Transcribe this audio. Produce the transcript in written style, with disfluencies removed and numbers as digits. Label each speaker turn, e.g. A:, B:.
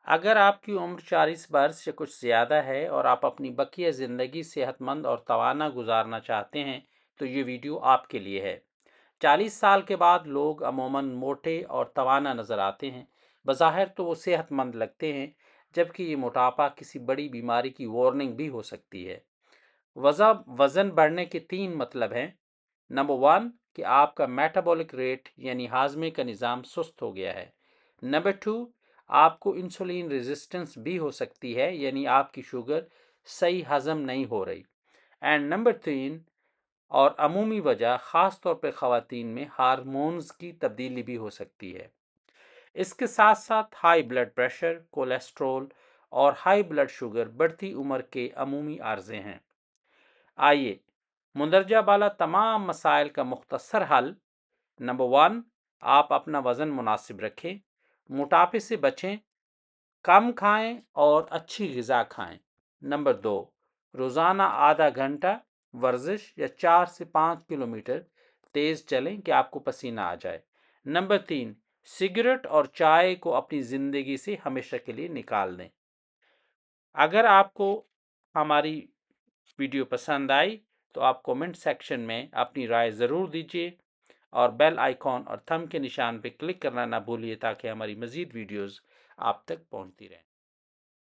A: اگر آپ کی عمر 40 برس سے کچھ زیادہ ہے اور آپ اپنی بقیہ زندگی صحت مند اور توانا گزارنا چاہتے ہیں تو یہ ویڈیو آپ کے لیے ہے۔ 40 سال کے بعد لوگ عموماً موٹے اور توانا نظر آتے ہیں۔ بظاہر تو وہ صحت مند لگتے ہیں، جبکہ یہ موٹاپا کسی بڑی بیماری کی وارننگ بھی ہو سکتی ہے۔ وزن بڑھنے کے 3 مطلب ہیں۔ نمبر 1 کہ آپ کا میٹابولک ریٹ یعنی ہاضمے کا نظام سست ہو گیا ہے۔ نمبر 2 آپ کو انسولین ریزسٹنس بھی ہو سکتی ہے، یعنی آپ کی شوگر صحیح ہضم نہیں ہو رہی۔ اینڈ نمبر 3 اور عمومی وجہ خاص طور پہ خواتین میں ہارمونز کی تبدیلی بھی ہو سکتی ہے۔ اس کے ساتھ ساتھ ہائی بلڈ پریشر، کولیسٹرول اور ہائی بلڈ شوگر بڑھتی عمر کے عمومی عارضے ہیں۔ آئیے مندرجہ بالا تمام مسائل کا مختصر حل۔ نمبر 1 آپ اپنا وزن مناسب رکھیں، موٹاپے سے بچیں، کم کھائیں اور اچھی غذا کھائیں۔ نمبر 2 روزانہ آدھا گھنٹہ ورزش یا 4 سے 5 کلومیٹر تیز چلیں کہ آپ کو پسینہ آ جائے۔ نمبر 3 سگریٹ اور چائے کو اپنی زندگی سے ہمیشہ کے لیے نکال دیں۔ اگر آپ کو ہماری ویڈیو پسند آئی تو آپ کومنٹ سیکشن میں اپنی رائے ضرور دیجیے اور بیل آئیکن اور تھم کے نشان پہ کلک کرنا نہ بھولیے تاکہ ہماری مزید ویڈیوز آپ تک پہنچتی رہیں۔